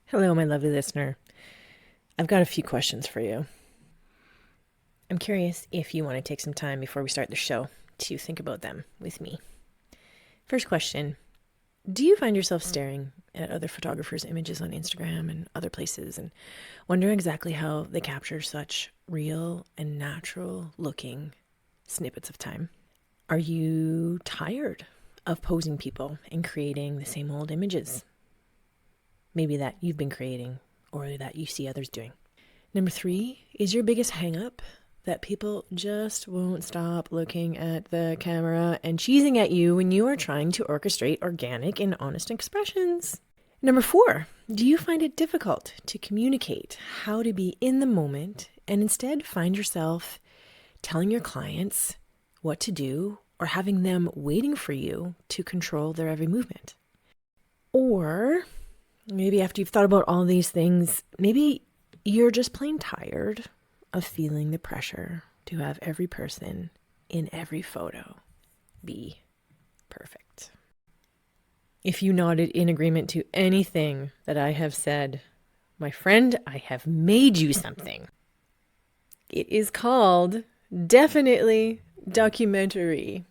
Hello, my lovely listener. I've got a few questions for you. I'm curious if you want to take some time before we start the show to think about them with me. First question. Do you find yourself staring at other photographers' images on Instagram and other places and wonder exactly how they capture such real and natural looking snippets of time? Are you tired of posing people and creating the same old images? Maybe that you've been creating or that you see others doing. Number 3, is your biggest hang-up that people just won't stop looking at the camera and cheesing at you when you are trying to orchestrate organic and honest expressions? Number 4, do you find it difficult to communicate how to be in the moment and instead find yourself telling your clients what to do or having them waiting for you to control their every movement? Or maybe after you've thought about all these things, maybe you're just plain tired of feeling the pressure to have every person in every photo be perfect. If you nodded in agreement to anything that I have said, my friend, I have made you something. It is called Definitely Documentary.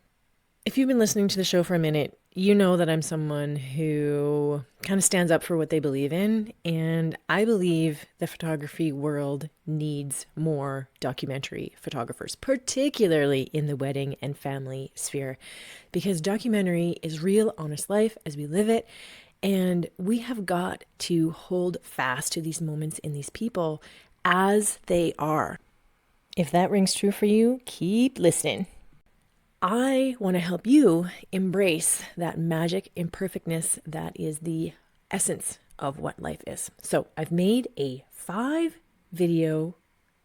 If you've been listening to the show for a minute, you know that I'm someone who kind of stands up for what they believe in, and I believe the photography world needs more documentary photographers, particularly in the wedding and family sphere, because documentary is real, honest life as we live it, and we have got to hold fast to these moments in these people as they are. If that rings true for you, keep listening. I want to help you embrace that magic imperfectness that is the essence of what life is. So I've made a 5 video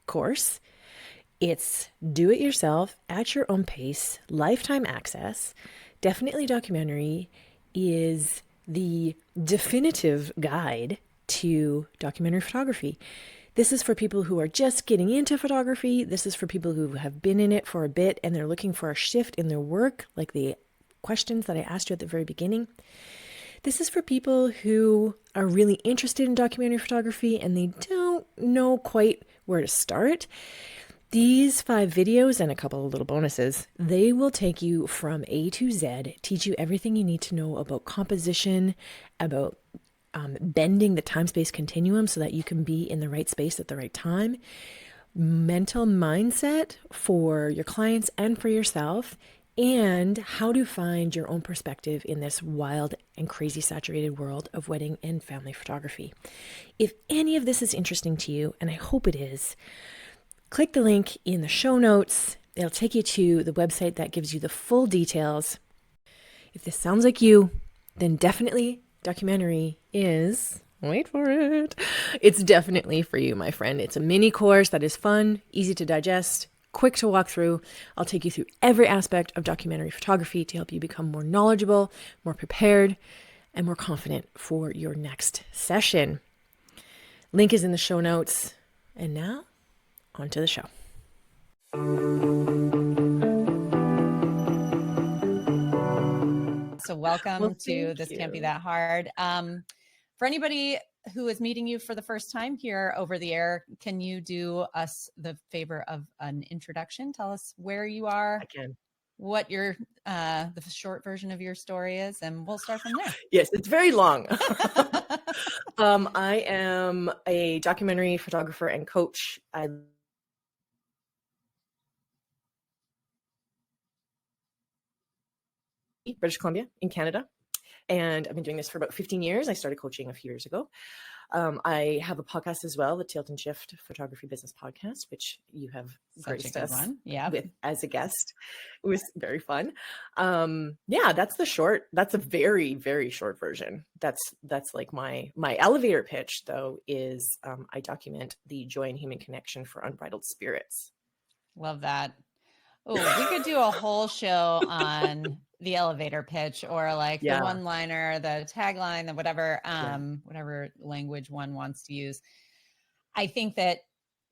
course. It's do it yourself at your own pace, lifetime access. Definitely Documentary is the definitive guide to documentary photography. This is for people who are just getting into photography. This is for people who have been in it for a bit and they're looking for a shift in their work, like the questions that I asked you at the very beginning. This is for people who are really interested in documentary photography and they don't know quite where to start. These 5 videos and a couple of little bonuses, they will take you from A to Z, teach you everything you need to know about composition, about bending the time-space continuum so that you can be in the right space at the right time, mental mindset for your clients and for yourself, and how to find your own perspective in this wild and crazy saturated world of wedding and family photography. If any of this is interesting to you, and I hope it is, click the link in the show notes. It'll take you to the website that gives you the full details. If this sounds like you, then definitely Documentary is, wait for it, it's definitely for you, my friend. It's a mini course that is fun, easy to digest, quick to walk through. I'll take you through every aspect of documentary photography to help you become more knowledgeable, more prepared, and more confident for your next session. Link is in the show notes. And now, on to the show. So welcome to This Can't Be That Hard. For anybody who is meeting you for the first time here over the air, can you do us the favor of an introduction? Tell us where you are, I can. what your the short version of your story is, and we'll start from there. Yes, it's very long. I am a documentary photographer and coach. I British Columbia in Canada. And I've been doing this for about 15 years. I started coaching a few years ago. I have a podcast as well, the Tilt and Shift Photography Business Podcast, which you have graced us with as a guest. It was very fun. That's a very, very short version. That's like my elevator pitch, though, is I document the joy and human connection for unbridled spirits. Love that. Oh, we could do a whole show on the elevator pitch or like the one-liner, the tagline, the whatever, whatever language one wants to use. I think that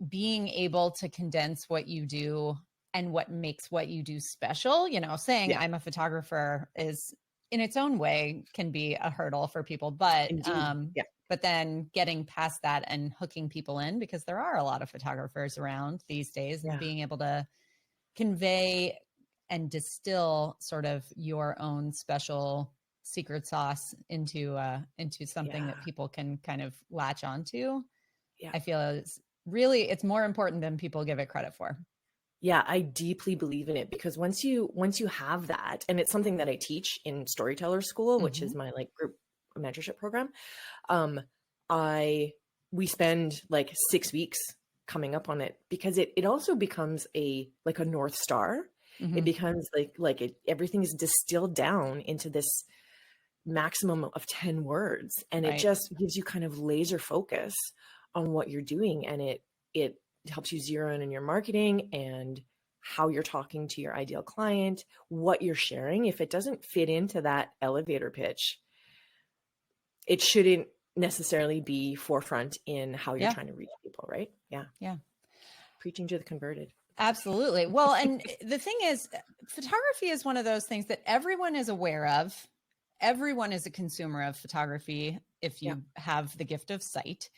being able to condense what you do and what makes what you do special, saying I'm a photographer is in its own way can be a hurdle for people, but but then getting past that and hooking people in, because there are a lot of photographers around these days, and being able to convey and distill sort of your own special secret sauce into something that people can kind of latch onto. I feel it's more important than people give it credit for. Yeah, I deeply believe in it, because once you have that, and it's something that I teach in Storyteller School, which is my like group mentorship program. We spend like 6 weeks coming up on it, because it also becomes a North Star. It becomes everything is distilled down into this maximum of 10 words, and it just gives you kind of laser focus on what you're doing, and it helps you zero in on your marketing and how you're talking to your ideal client, what you're sharing. If it doesn't fit into that elevator pitch, it shouldn't necessarily be forefront in how you're trying to reach people, right? Yeah. Preaching to the converted. Absolutely. Well, and the thing is, photography is one of those things that everyone is aware of. Everyone is a consumer of photography if you have the gift of sight.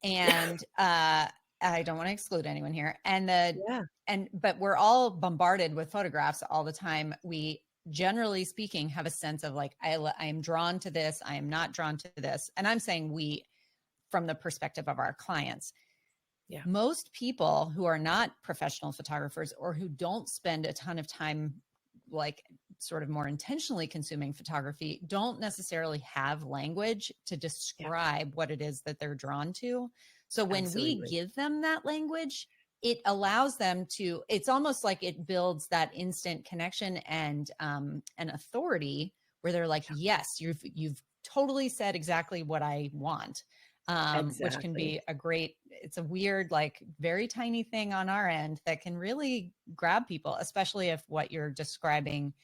And I don't want to exclude anyone here. But we're all bombarded with photographs all the time. We, generally speaking, have a sense of like, I am drawn to this, I am not drawn to this. And I'm saying we, from the perspective of our clients. Yeah. Most people who are not professional photographers, or who don't spend a ton of time like sort of more intentionally consuming photography, don't necessarily have language to describe what it is that they're drawn to. So when we give them that language, it allows them to, it's almost like it builds that instant connection and an authority where they're like, yes, you've totally said exactly what I want. Which can be it's a weird, like very tiny thing on our end that can really grab people, especially if what you're describing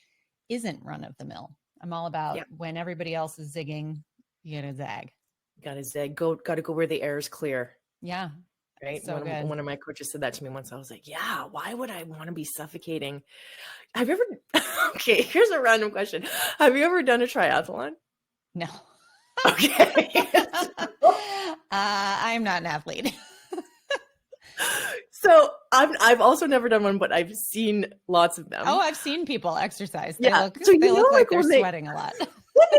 isn't run of the mill. I'm all about when everybody else is zigging, you gotta zag. Gotta zag. Gotta go where the air is clear. Yeah. Right. So one of my coaches said that to me once. I was like, yeah, why would I want to be suffocating? Have you ever, okay, here's a random question. Have you ever done a triathlon? No. Okay. I'm not an athlete. So I've also never done one, but I've seen lots of them. Oh, I've seen people exercise. They look like they're sweating a lot. They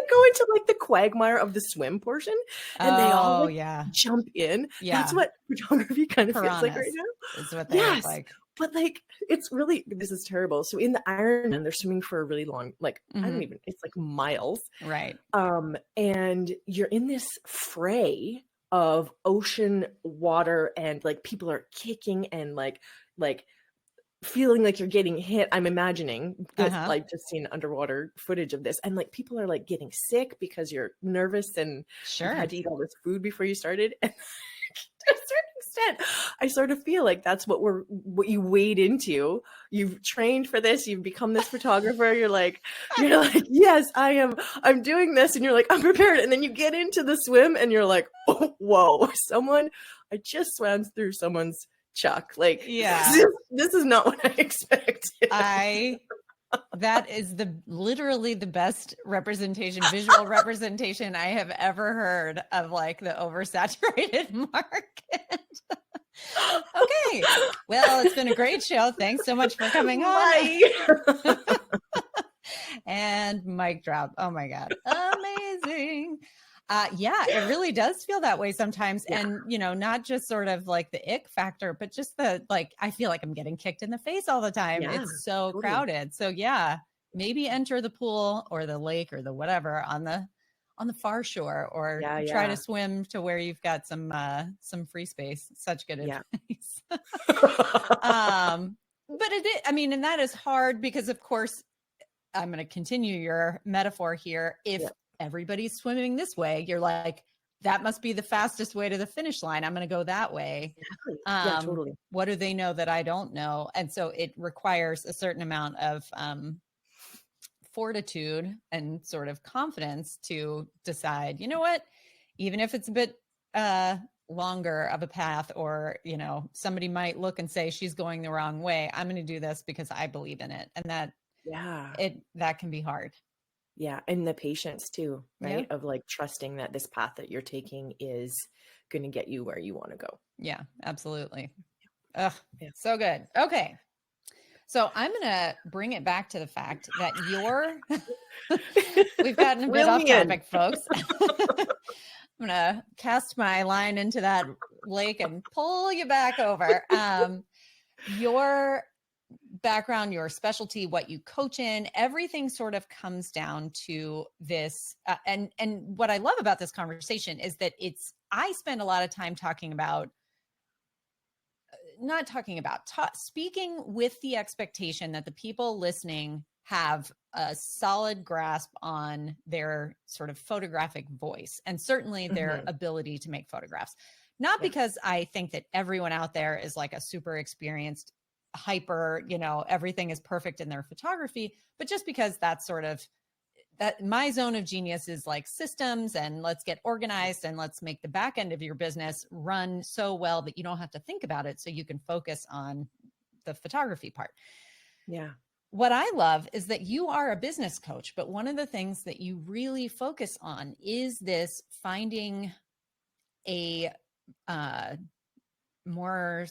go into like the quagmire of the swim portion, and they all jump in. Yeah. That's what photography kind of feels like right now. Is what they look like. But like, it's really, this is terrible. So in the Ironman, they're swimming for a really long, like, it's like miles. Right. And you're in this fray of ocean water, and like people are kicking and like feeling like you're getting hit. I'm imagining this, like just seen underwater footage of this, and like people are like getting sick because you're nervous and you had to eat all this food before you started. And to a certain extent, I sort of feel like that's what you wade into. You've trained for this. You've become this photographer. You're like, yes, I'm doing this. And you're like, I'm prepared. And then you get into the swim and you're like, oh, whoa, I just swam through someone's chuck. Like, this is not what I expected. That is literally the best visual representation I have ever heard of like the oversaturated market. Okay. Well, it's been a great show. Thanks so much for coming on. And mic drop. Oh my God. Amazing. It really does feel that way sometimes. Yeah. And, not just sort of like the ick factor, but just I feel like I'm getting kicked in the face all the time. Yeah, it's so crowded. So maybe enter the pool or the lake or the whatever on the far shore, or try to swim to where you've got some free space. Such good advice. But and that is hard because, of course, I'm going to continue your metaphor here. If everybody's swimming this way, you're like, that must be the fastest way to the finish line. I'm going to go that way. Exactly. Totally. What do they know that I don't know? And so it requires a certain amount of fortitude and sort of confidence to decide, you know what, even if it's a bit longer of a path, or, somebody might look and say she's going the wrong way, I'm going to do this because I believe in it. And that can be hard. Yeah. And the patience too, right? Yeah. Of like trusting that this path that you're taking is going to get you where you want to go. Yeah, absolutely. Ugh, Yeah. so good. Okay. So I'm going to bring it back to the fact that we've gotten a bit Reel off me in. topic, folks. I'm going to cast my line into that lake and pull you back over. Your background, your specialty, what you coach in, everything sort of comes down to this. And what I love about this conversation is that I spend a lot of time talking about, speaking with the expectation that the people listening have a solid grasp on their sort of photographic voice and certainly their ability to make photographs. Not because I think that everyone out there is like a super experienced, hyper, everything is perfect in their photography, but just because that's sort of that my zone of genius is like systems, and let's get organized and let's make the back end of your business run so well that you don't have to think about it, so you can focus on the photography part. Yeah. What I love is that you are a business coach, but one of the things that you really focus on is this finding a more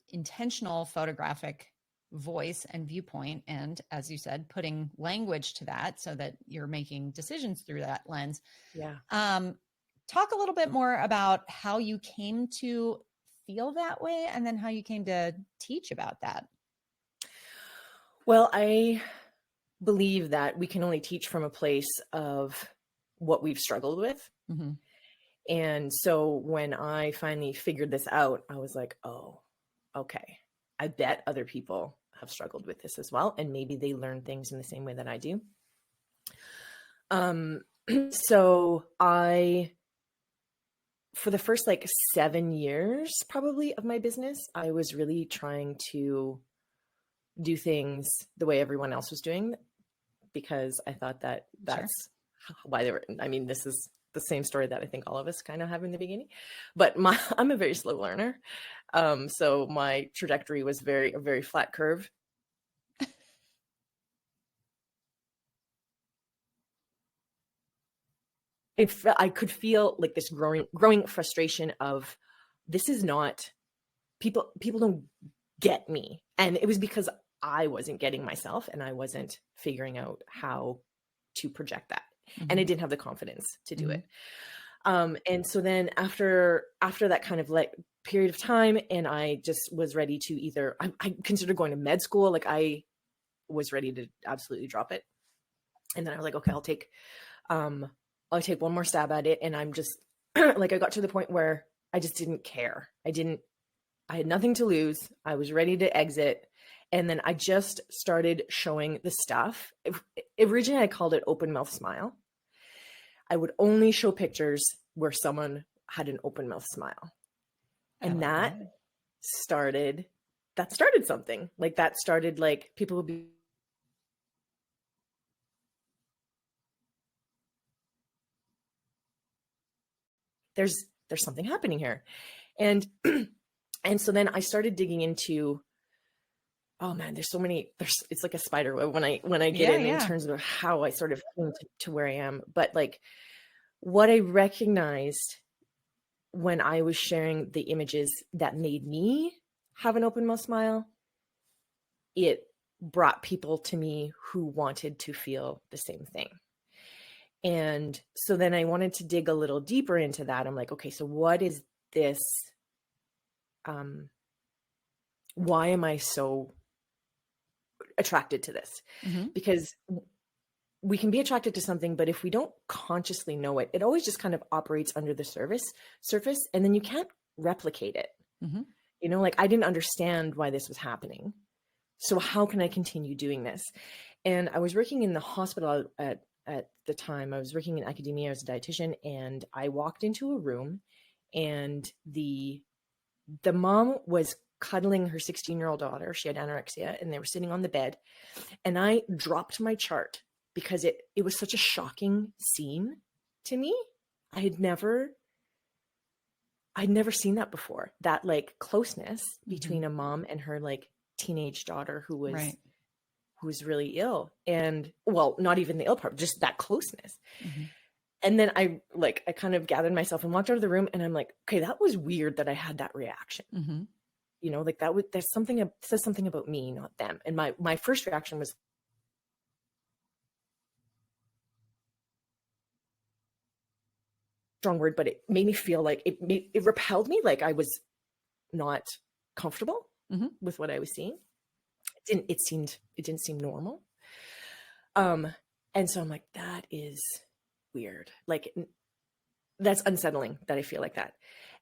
intentional photographic voice and viewpoint. And as you said, putting language to that so that you're making decisions through that lens. Yeah. Talk a little bit more about how you came to feel that way and then how you came to teach about that. Well, I believe that we can only teach from a place of what we've struggled with. Mm-hmm. And so when I finally figured this out, I was like, oh, okay. I bet other people have struggled with this as well. And maybe they learn things in the same way that I do. So for the first like 7 years, probably of my business, I was really trying to do things the way everyone else was doing, because I thought that that's why they were, I mean, this is the same story that I think all of us kind of have in the beginning, but I'm a very slow learner. So my trajectory was a very flat curve. I could feel like this growing frustration of, this is not, people don't get me. And it was because I wasn't getting myself and I wasn't figuring out how to project that. And I didn't have the confidence to do it. And so then after that kind of like period of time, and I just was ready to either, I considered going to med school. Like I was ready to absolutely drop it. And then I was like, okay, I'll take one more stab at it. And I'm just like, I got to the point where I just didn't care. I had nothing to lose. I was ready to exit. And then I just started showing the stuff. Originally, I called it open mouth smile. I would only show pictures where someone had an open mouth smile. And that started something. Like that started, like, people would be, there's something happening here. And so then I started digging into, oh man, it's like a spider web when I get in terms of how I sort of came to where I am. But like, what I recognized when I was sharing the images that made me have an open mouth smile, it brought people to me who wanted to feel the same thing. And so then I wanted to dig a little deeper into that. I'm like, okay, so what is this? Why am I so attracted to this? Because we can be attracted to something, but if we don't consciously know it, it always just kind of operates under the surface, and then you can't replicate it. You know, like I didn't understand why this was happening. So how can I continue doing this? And I was working in the hospital at the time. I was working in academia as a dietitian, and I walked into a room, and the mom was cuddling her 16-year-old daughter. She had anorexia, and they were sitting on the bed. And I dropped my chart because it was such a shocking scene to me. I'd never seen that before. That like closeness between a mom and her like teenage daughter who was who's really ill. And well, not even the ill part, just that closeness. Mm-hmm. And then I kind of gathered myself and walked out of the room, and I'm like, okay, that was weird that I had that reaction. Mm-hmm. You know, like there's something, it says something about me, not them. And my first reaction was strong word, but it made me feel like it repelled me. Like I was not comfortable Mm-hmm. with what I was seeing. It didn't seem normal. And so I'm like, that is weird. Like that's unsettling that I feel like that.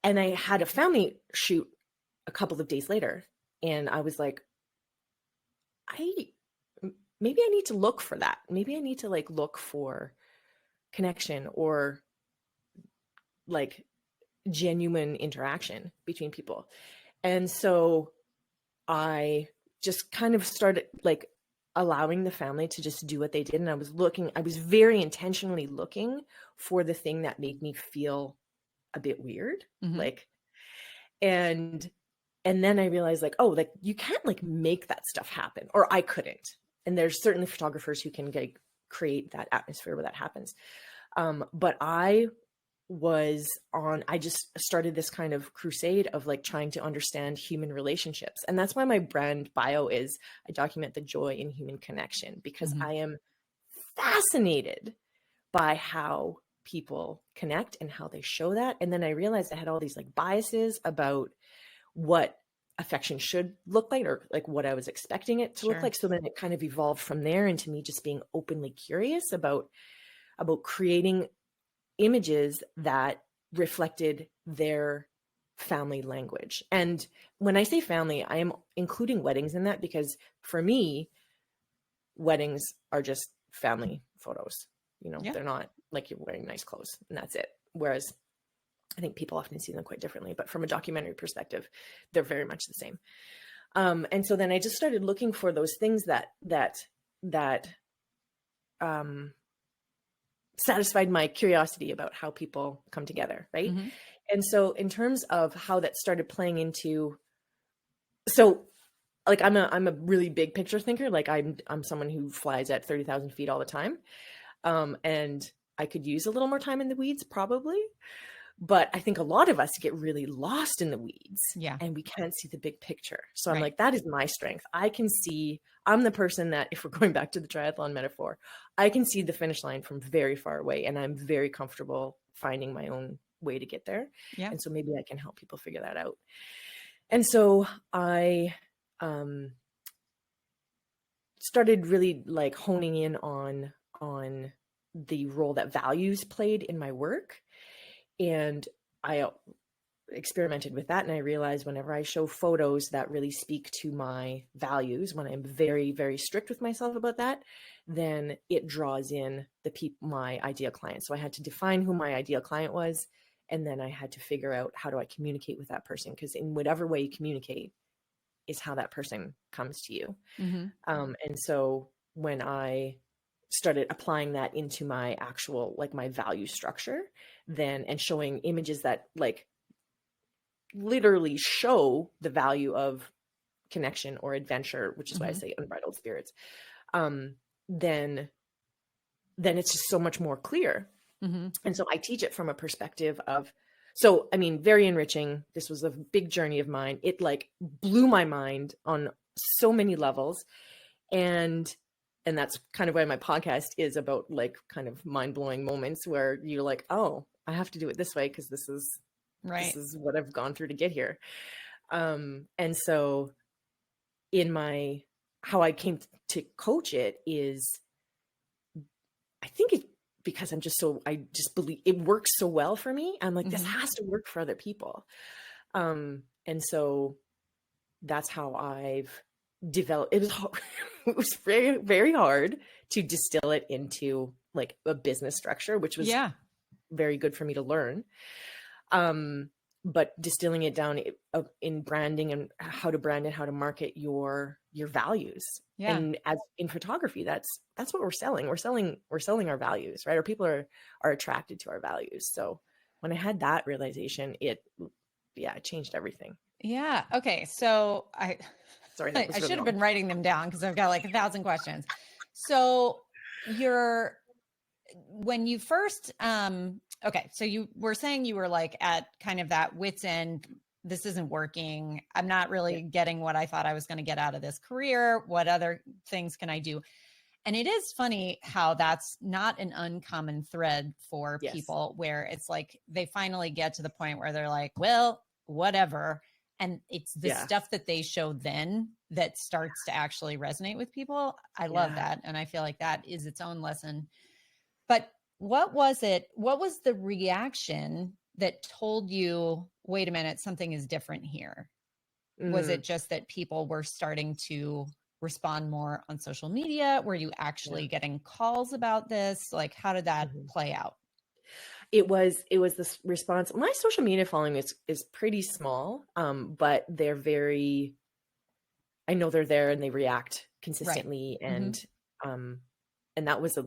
And I had a family shoot a couple of days later, and I was like, maybe I need to look for that. Maybe I need to like look for connection or like genuine interaction between people. And so I just kind of started like allowing the family to just do what they did. And I was very intentionally looking for the thing that made me feel a bit weird. Mm-hmm. Like, and then I realized like, oh, like you can't like make that stuff happen, or I couldn't. And there's certainly photographers who can like create that atmosphere where that happens. But I just started this kind of crusade of like trying to understand human relationships. And that's why my brand bio is, I document the joy in human connection, because Mm-hmm. I am fascinated by how people connect and how they show that. And then I realized I had all these like biases about what affection should look like, or like what I was expecting it to look like. So then it kind of evolved from there into me just being openly curious about creating images that reflected their family language. And when I say family, I am including weddings in that, because for me, weddings are just family photos. You know, they're not like you're wearing nice clothes and that's it. Whereas I think people often see them quite differently, but from a documentary perspective, they're very much the same. And so then I just started looking for those things that satisfied my curiosity about how people come together, right? Mm-hmm. And so in terms of how that started playing into, so like I'm a really big picture thinker. Like I'm someone who flies at 30,000 feet all the time. And I could use a little more time in the weeds probably. But I think a lot of us get really lost in the weeds, and we can't see the big picture. So I'm like, that is my strength. I'm the person that, if we're going back to the triathlon metaphor, I can see the finish line from very far away, and I'm very comfortable finding my own way to get there. Yeah. And so maybe I can help people figure that out. And so I started really like honing in on the role that values played in my work. And I experimented with that, and I realized whenever I show photos that really speak to my values, when I'm very, very strict with myself about that, then it draws in my ideal client. So I had to define who my ideal client was, and then I had to figure out, how do I communicate with that person? Because in whatever way you communicate is how that person comes to you. Mm-hmm. And so when I started applying that into my actual, like my value structure, then, and showing images that like literally show the value of connection or adventure, which is why I say unbridled spirits, then it's just so much more clear. Mm-hmm. And so I teach it from a perspective of, so, I mean, very enriching. This was a big journey of mine. It like blew my mind on so many levels. And that's kind of why my podcast is about like kind of mind-blowing moments where you're like, oh, I have to do it this way because this is what I've gone through to get here. And so how I came to coach it is, I think it, because I just believe it works so well for me. I'm like, this has to work for other people. And so that's how I've developed. It was very, very hard to distill it into like a business structure, which was very good for me to learn. But distilling it down in branding and how to brand and how to market your values. And as in photography, that's what we're selling. We're selling our values, right? Or people are attracted to our values. So when I had that realization, it changed everything. Yeah. Okay. So Sorry, that was I really should have long. been writing them down because I've got like 1,000 questions. So when you first, okay, so you were saying you were like at kind of that wit's end. This isn't working. I'm not really getting what I thought I was going to get out of this career. What other things can I do? And it is funny how that's not an uncommon thread for people, where it's like they finally get to the point where they're like, well, whatever. And it's the stuff that they show then that starts to actually resonate with people. I love that. And I feel like that is its own lesson. But what was it? What was the reaction that told you, wait a minute, something is different here? Was it just that people were starting to respond more on social media? Were you actually getting calls about this? Like, how did that play out? It was this response. My social media following is pretty small, but they're very, I know they're there and they react consistently. And that was a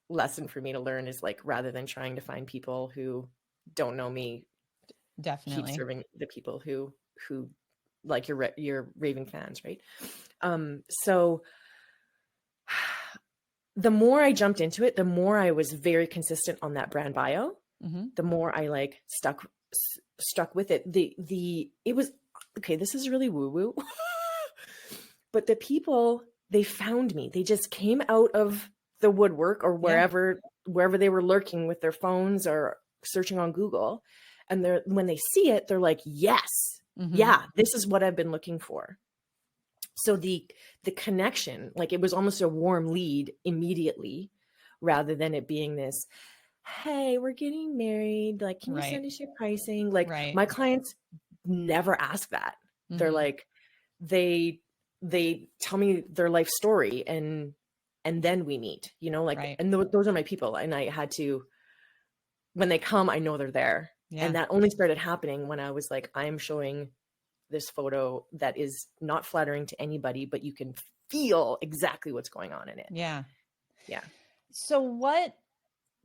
lesson for me to learn, is like, rather than trying to find people who don't know me, definitely keep serving the people who like your raving fans, right? So the more I jumped into it, the more I was very consistent on that brand bio. The more I like stuck with it. It was, okay, this is really woo woo, but the people, they found me. They just came out of the woodwork or wherever they were lurking with their phones or searching on Google. And when they see it, they're like, yes, yeah, this is what I've been looking for. So the connection, like, it was almost a warm lead immediately, rather than it being this, hey, we're getting married, like, can you send us your pricing? Like, my clients never ask that. They're like, they tell me their life story, and then we meet, like, and those are my people. And I had to, when they come, I know they're there. And that only started happening when I was like, I'm showing this photo that is not flattering to anybody, but you can feel exactly what's going on in it. Yeah. So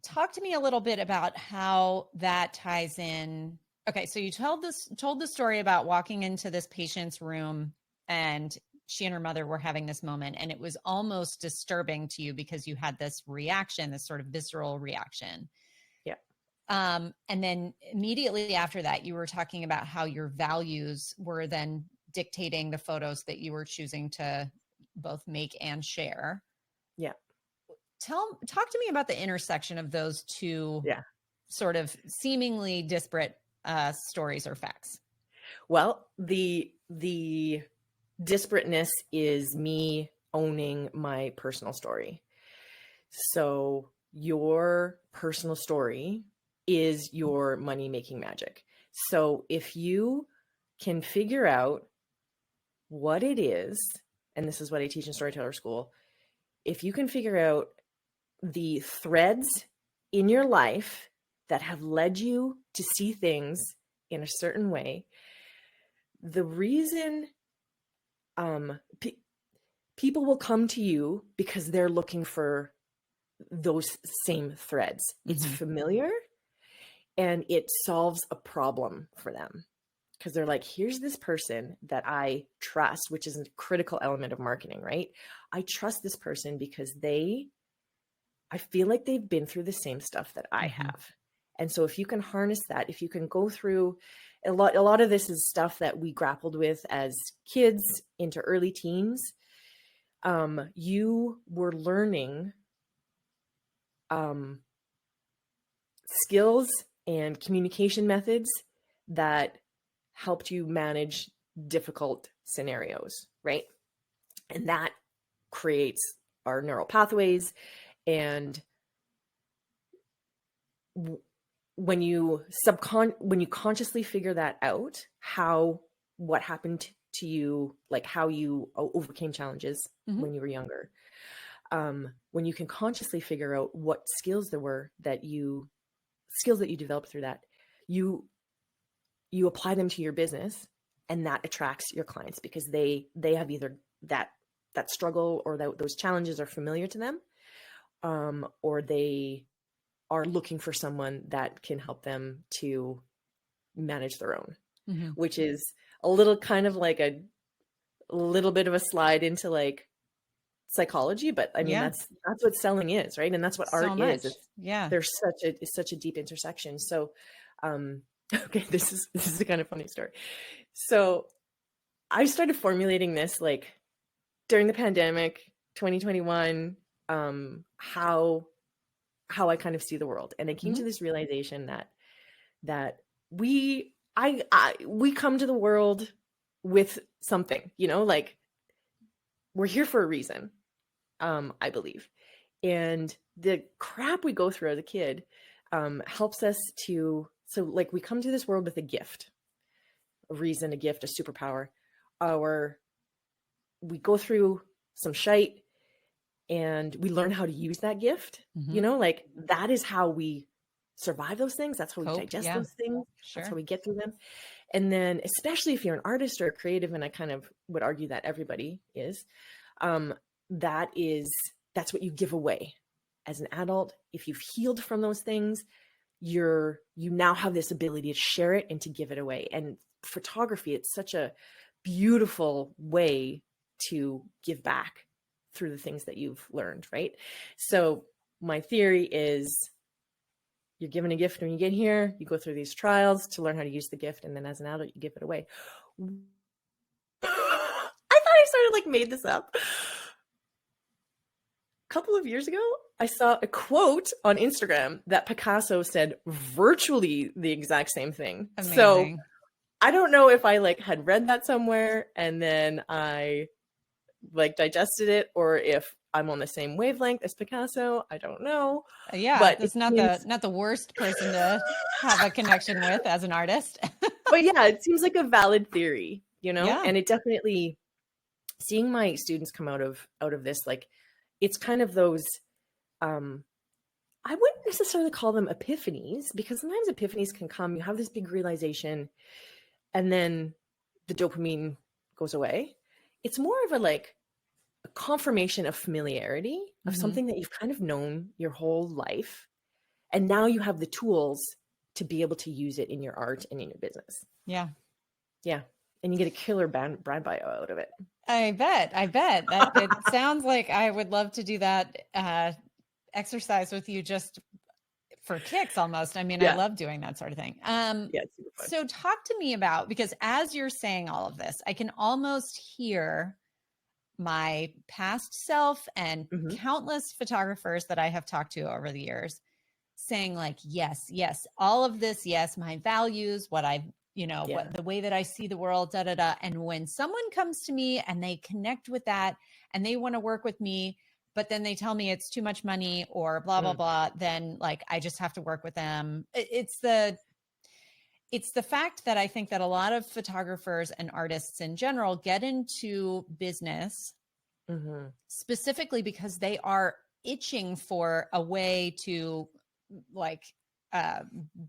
talk to me a little bit about how that ties in. Okay. So you told the story about walking into this patient's room and she and her mother were having this moment, and it was almost disturbing to you because you had this reaction, this sort of visceral reaction. And then immediately after that, you were talking about how your values were then dictating the photos that you were choosing to both make and share. Talk to me about the intersection of those two sort of seemingly disparate stories or facts. Well, the disparateness is me owning my personal story. So your personal story is your money-making magic. So if you can figure out what it is, and this is what I teach in Storyteller School, if you can figure out the threads in your life that have led you to see things in a certain way, the reason people will come to you because they're looking for those same threads. It's familiar and it solves a problem for them, because they're like, here's this person that I trust, which is a critical element of marketing, right? I trust this person because I feel like they've been through the same stuff that I have. And so if you can harness that, if you can go through a lot of this is stuff that we grappled with as kids into early teens. You were learning skills and communication methods that helped you manage difficult scenarios, right? And that creates our neural pathways. And when you consciously figure that out, what happened to you, like how you overcame challenges when you were younger, when you can consciously figure out what skills there were that you developed through that, you apply them to your business, and that attracts your clients because they have either that struggle or those challenges are familiar to them, or they are looking for someone that can help them to manage their own, which is a little kind of like a little bit of a slide into like psychology, but I mean, that's what selling is, right? And that's what art is. There's such a deep intersection. So, okay, this is a kind of funny story. So I started formulating this like during the pandemic, 2021, how I kind of see the world. And I came to this realization that we come to the world with something, you know, like we're here for a reason, I believe. And the crap we go through as a kid helps us to, so like we come to this world with a gift, a reason, a gift, a superpower. We go through some shite and we learn how to use that gift, you know, like that is how we survive those things. That's how we digest those things. That's how we get through them. And then, especially if you're an artist or a creative, and I kind of would argue that everybody is, that's what you give away as an adult. If you've healed from those things, you now have this ability to share it and to give it away. And photography, it's such a beautiful way to give back through the things that you've learned, right? So my theory is you're given a gift when you get here, you go through these trials to learn how to use the gift, and then as an adult, you give it away. I thought I sort of like made this up. A couple of years ago, I saw a quote on Instagram that Picasso said virtually the exact same thing. Amazing. So I don't know if I like had read that somewhere and then I like digested it, or if I'm on the same wavelength as Picasso. I don't know. Yeah, but it's not the worst person to have a connection with as an artist. But yeah, it seems like a valid theory, you know? Yeah. And it definitely, seeing my students come out of this, like it's kind of those I wouldn't necessarily call them epiphanies, because sometimes epiphanies can come, you have this big realization and then the dopamine goes away. It's more of a confirmation of familiarity of something that you've kind of known your whole life. And now you have the tools to be able to use it in your art and in your business. Yeah. Yeah. And you get a killer brand bio out of it. I bet. It sounds like I would love to do that exercise with you just for kicks almost. I mean, I love doing that sort of thing. It's super fun. So talk to me about, because as you're saying all of this, I can almost hear my past self and countless photographers that I have talked to over the years saying like, yes, all of this. Yes. My values, what I've, what the way that I see the world, And when someone comes to me and they connect with that and they want to work with me, but then they tell me it's too much money or blah, blah, blah, then like, I just have to work with them. It's the fact that I think that a lot of photographers and artists in general get into business specifically because they are itching for a way to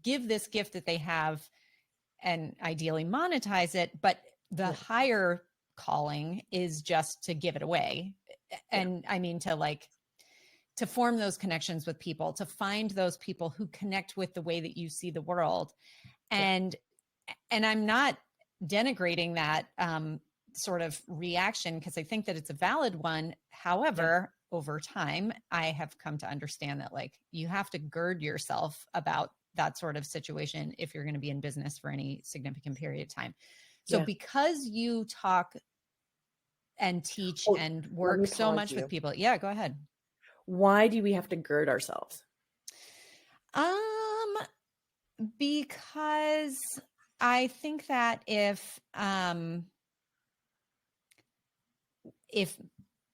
give this gift that they have and ideally monetize it. But the higher calling is just to give it away. And I mean, to form those connections with people, to find those people who connect with the way that you see the world. And I'm not denigrating that sort of reaction, because I think that it's a valid one. However, over time, I have come to understand that you have to gird yourself about that sort of situation if you're going to be in business for any significant period of time. So because you talk and teach and work so much with people. Yeah, go ahead. Why do we have to gird ourselves? Because I think that if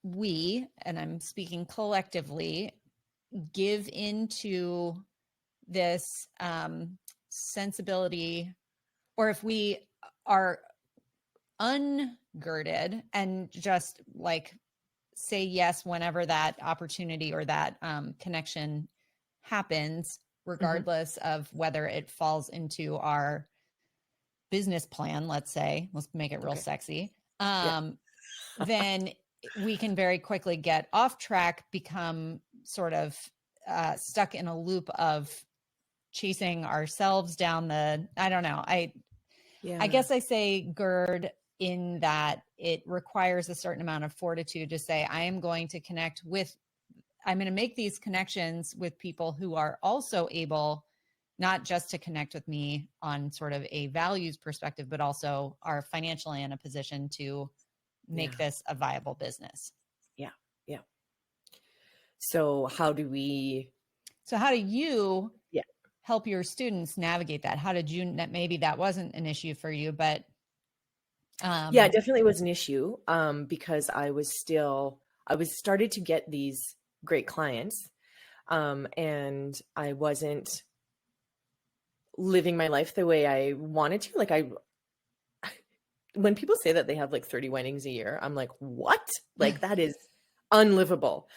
we, and I'm speaking collectively, give into this sensibility, or if we are ungirded and just say yes whenever that opportunity or that connection happens, regardless of whether it falls into our business plan, let's make it real sexy, then we can very quickly get off track, become sort of stuck in a loop of chasing ourselves down I don't know. I guess I say gird in that it requires a certain amount of fortitude to say, I'm going to make these connections with people who are also able not just to connect with me on sort of a values perspective, but also are financially in a position to make this a viable business. Yeah. Yeah. So how do you help your students navigate that? How did you, maybe that wasn't an issue for you, but yeah, it definitely was an issue because I was started to get these great clients and I wasn't living my life the way I wanted to. Like when people say that they have like 30 weddings a year, I'm like, what? Like that is unlivable.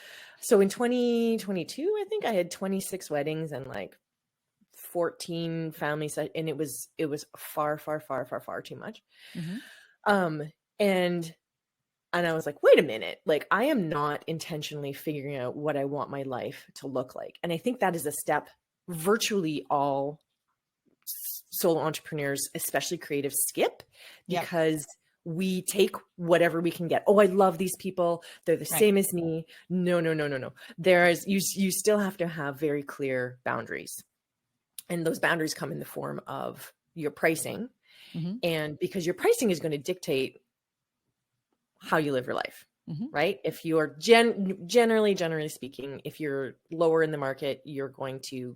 So in 2022, I think I had 26 weddings and like 14 family set, and it was far too much. And I was like, wait a minute, like I am not intentionally figuring out what I want my life to look like. And I think that is a step virtually all solo entrepreneurs, especially creative, skip, because we take whatever we can get. Oh, I love these people. They're the same as me. No. You still have to have very clear boundaries. And those boundaries come in the form of your pricing. And because your pricing is going to dictate how you live your life, right? If you are generally speaking, if you're lower in the market, you're going to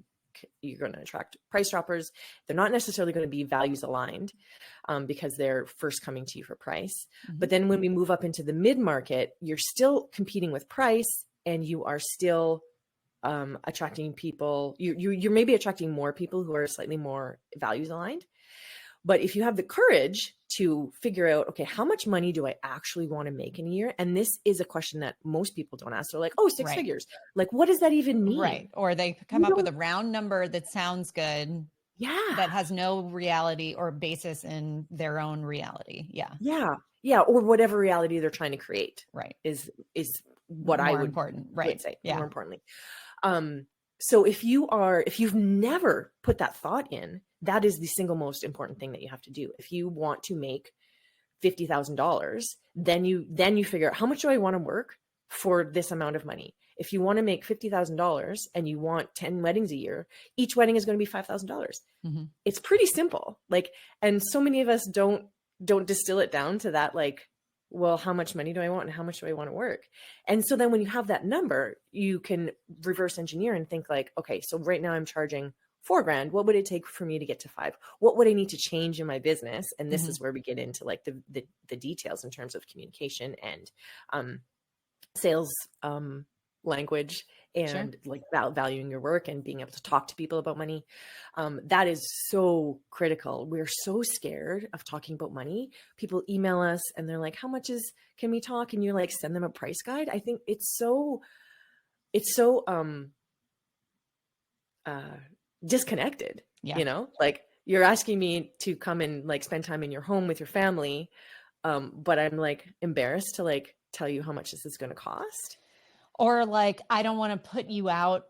attract price droppers. They're not necessarily going to be values aligned because they're first coming to you for price. But then when we move up into the mid-market, you're still competing with price and you are still attracting people. You're maybe attracting more people who are slightly more values aligned. But if you have the courage to figure out, okay, how much money do I actually want to make in a year? And this is a question that most people don't ask. They're like, oh, six figures. Like, what does that even mean? Right. Or they come up with a round number that sounds good. Yeah. That has no reality or basis in their own reality. Yeah. Yeah. Yeah. Or whatever reality they're trying to create. Right. Is what more I would, important. would say. Yeah. More importantly. So if you've never put that thought in, that is the single most important thing that you have to do. If you want to make $50,000, then you figure out how much do I want to work for this amount of money. If you want to make $50,000 and you want 10 weddings a year, each wedding is going to be $5,000. It's pretty simple. Like, and so many of us don't distill it down to that, like, well, how much money do I want and how much do I want to work? And so then when you have that number, you can reverse engineer and think like, okay, so right now I'm charging $4,000. What would it take for me to get to 5? What would I need to change in my business? And this is where we get into like the details in terms of communication and sales language and like valuing your work and being able to talk to people about money. That is so critical. We're so scared of talking about money. People email us and they're like, how much can we talk? And you're like, send them a price guide. I think it's so disconnected, you know, like you're asking me to come and like spend time in your home with your family. But I'm like embarrassed to like tell you how much this is going to cost. Or like, I don't want to put you out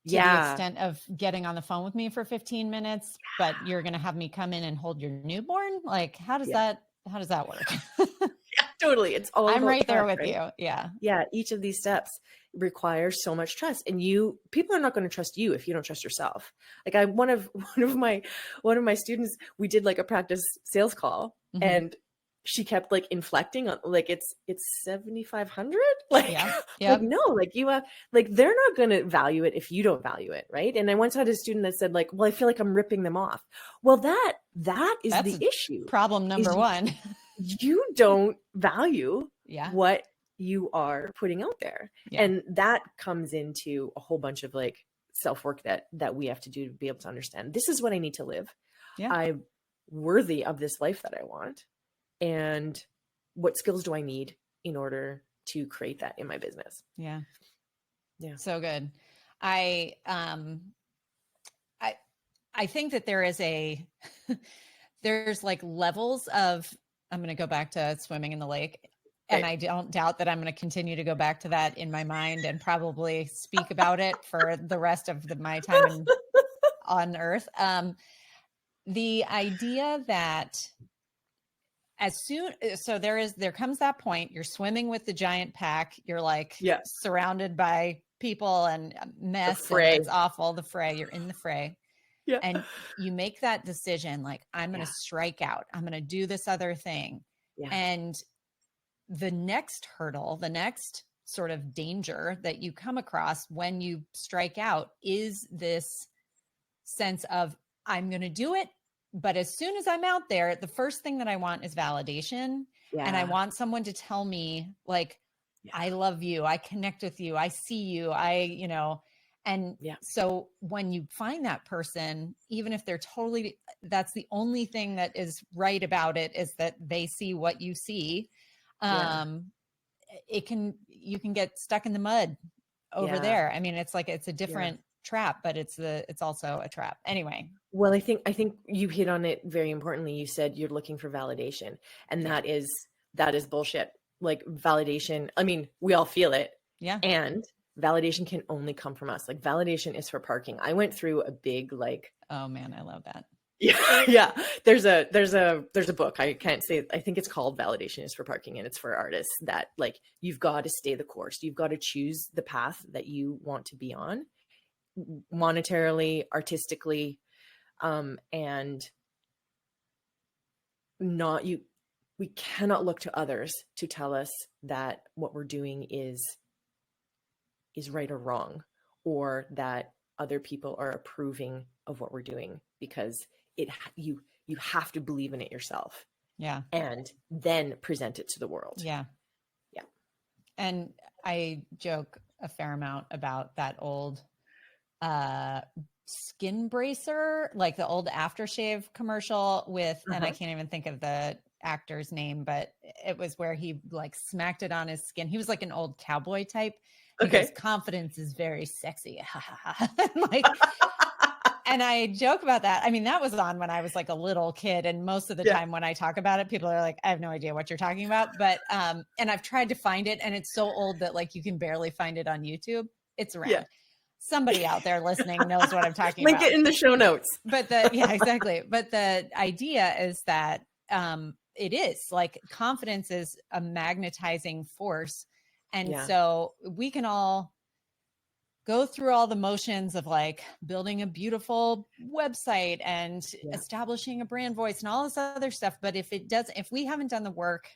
to the extent of getting on the phone with me for 15 minutes, but you're going to have me come in and hold your newborn. Like, how does that work? Yeah, totally. It's all I'm right there trust, with right? you. Yeah. Yeah. Each of these steps requires so much trust, and people are not going to trust you if you don't trust yourself. Like one of my students, we did like a practice sales call and she kept like inflecting on like it's 7,500. Like, like no, like you have like they're not going to value it if you don't value it, right? And I once had a student that said like, well, I feel like I'm ripping them off. Well, that's the issue. Problem number one. You don't value what you are putting out there, and that comes into a whole bunch of like self-work that we have to do to be able to understand this is what I need to live. I'm worthy of this life that I want. And what skills do I need in order to create that in my business? Yeah. Yeah. So good. I think that there's like levels of, I'm going to go back to swimming in the lake. And I don't doubt that I'm going to continue to go back to that in my mind and probably speak about it for the rest of my time on earth. The idea that there comes that point, you're swimming with the giant pack. You're like surrounded by people and mess, and it's awful. The fray, you're in the fray. Yeah. And you make that decision, like, I'm going to strike out. I'm going to do this other thing. Yeah. And the next hurdle, the next sort of danger that you come across when you strike out is this sense of, I'm going to do it. But as soon as I'm out there, the first thing that I want is validation. Yeah. And I want someone to tell me, like, I love you. I connect with you. I see you. So when you find that person, even if they're that's the only thing that is right about it, is that they see what you see. You can get stuck in the mud over there. I mean, it's like, it's a different trap, but it's also a trap anyway. Well, I think you hit on it very importantly. You said you're looking for validation, and that is bullshit. Like, validation, I mean, we all feel it. Yeah. And validation can only come from us. Like, validation is for parking. I went through a big, like, oh man, I love that. Yeah. There's a book. I can't say, I think it's called Validation is for Parking, and it's for artists, that, like, you've got to stay the course. You've got to choose the path that you want to be on, monetarily, artistically, and we cannot look to others to tell us that what we're doing is right or wrong, or that other people are approving of what we're doing, because you have to believe in it yourself. Yeah. And then present it to the world. Yeah. Yeah. And I joke a fair amount about that old skin bracer, like the old aftershave commercial with, and I can't even think of the actor's name, but it was where he, like, smacked it on his skin. He was like an old cowboy type. Because confidence is very sexy. Like, and I joke about that. I mean, that was on when I was like a little kid. And most of the time when I talk about it, people are like, I have no idea what you're talking about. But, and I've tried to find it, and it's so old that, like, you can barely find it on YouTube. It's around. Yeah. Somebody out there listening knows what I'm talking about. Link it in the show notes. But exactly. But the idea is that, it is like, confidence is a magnetizing force. And so we can all go through all the motions of, like, building a beautiful website and establishing a brand voice and all this other stuff. But if we haven't done the work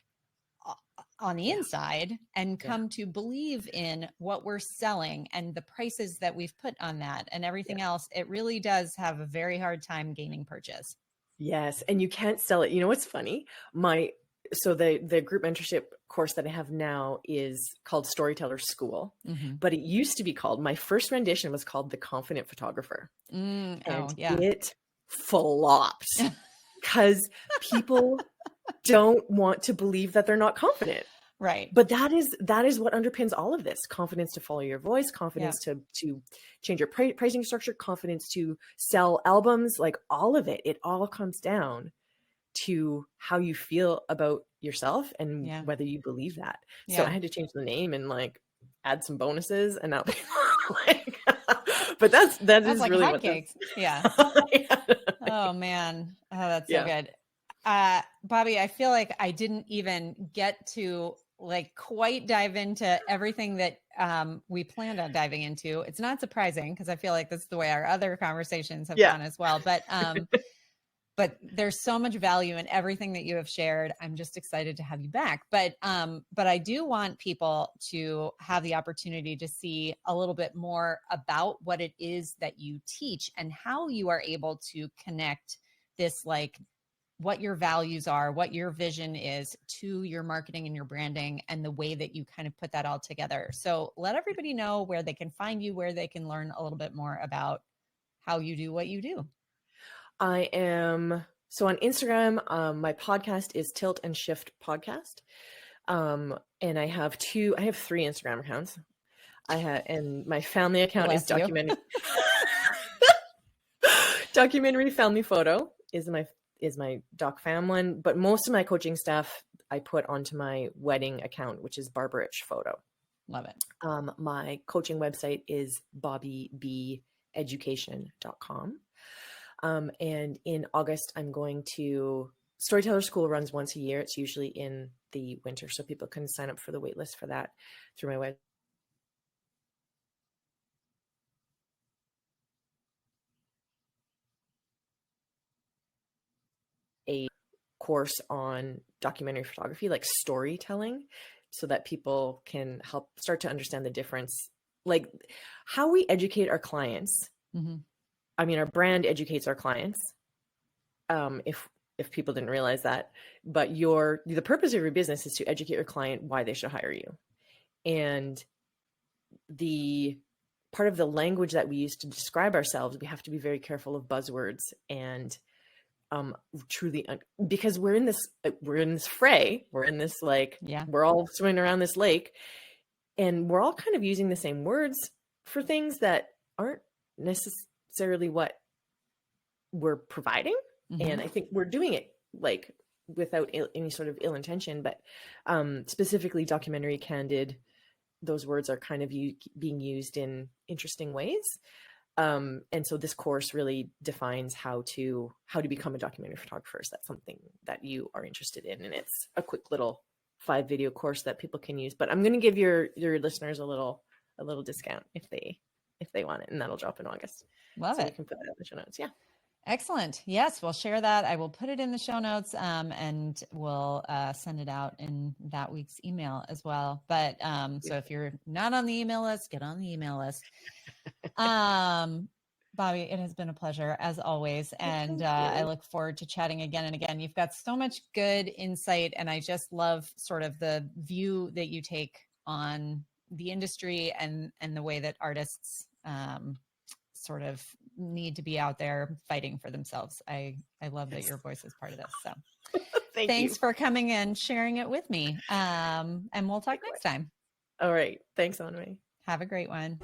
on the inside and come to believe in what we're selling and the prices that we've put on that and everything else, it really does have a very hard time gaining purchase. Yes. And you can't sell it. You know what's funny? So the group mentorship course that I have now is called Storyteller School, but it used to be called, my first rendition was called The Confident Photographer. It flopped because people don't want to believe that they're not confident. Right. But that is what underpins all of this: confidence to follow your voice, confidence to change your pricing structure, confidence to sell albums, like all of it. It all comes down to how you feel about yourself and whether you believe that. So I had to change the name and, like, add some bonuses, and now like, but that's like really hotcakes. Yeah. Oh man. Oh, that's so good. Bobby, I feel like I didn't even get to, like, quite dive into everything that we planned on diving into. It's not surprising, because I feel like this is the way our other conversations have gone as well. But there's so much value in everything that you have shared. I'm just excited to have you back. But I do want people to have the opportunity to see a little bit more about what it is that you teach and how you are able to connect this, like, what your values are, what your vision is, to your marketing and your branding, and the way that you kind of put that all together. So let everybody know where they can find you, where they can learn a little bit more about how you do what you do. I am so on Instagram. My podcast is Tilt and Shift Podcast. And I have 3 Instagram accounts. And my family account is Documentary Family Photo is my Doc Fam one. But most of my coaching stuff I put onto my wedding account, which is Barbarich Photo. Love it. My coaching website is bobbybeducation.com. And in August, I'm going to Storyteller School runs once a year. It's usually in the winter, so people can sign up for the wait list for that through my website. A course on documentary photography, like storytelling, so that people can help start to understand the difference, like how we educate our clients. Mm-hmm. I mean, our brand educates our clients. If people didn't realize that, but the purpose of your business is to educate your client why they should hire you. And the part of the language that we use to describe ourselves, we have to be very careful of buzzwords and truly, because we're in this fray, we're in this, like, we're all swimming around this lake, and we're all kind of using the same words for things that aren't necessarily what we're providing. Mm-hmm. And I think we're doing it like without any sort of ill intention, but specifically documentary, candid, those words are kind of being used in interesting ways. And so this course really defines how to become a documentary photographer. So that's something that you are interested in, and it's a quick little 5-video course that people can use. But I'm going to give your listeners a little discount if they want it, and that'll drop in August. Love it. You can put that in the show notes. Yeah. Excellent. Yes, we'll share that. I will put it in the show notes, and we'll send it out in that week's email as well. But so if you're not on the email list, get on the email list. Bobby, it has been a pleasure as always. And I look forward to chatting again and again. You've got so much good insight, and I just love sort of the view that you take on the industry and the way that artists sort of need to be out there fighting for themselves. I love that your voice is part of this. So thanks for coming and sharing it with me. And we'll talk next time. All right. Thanks, Annemie. Have a great one.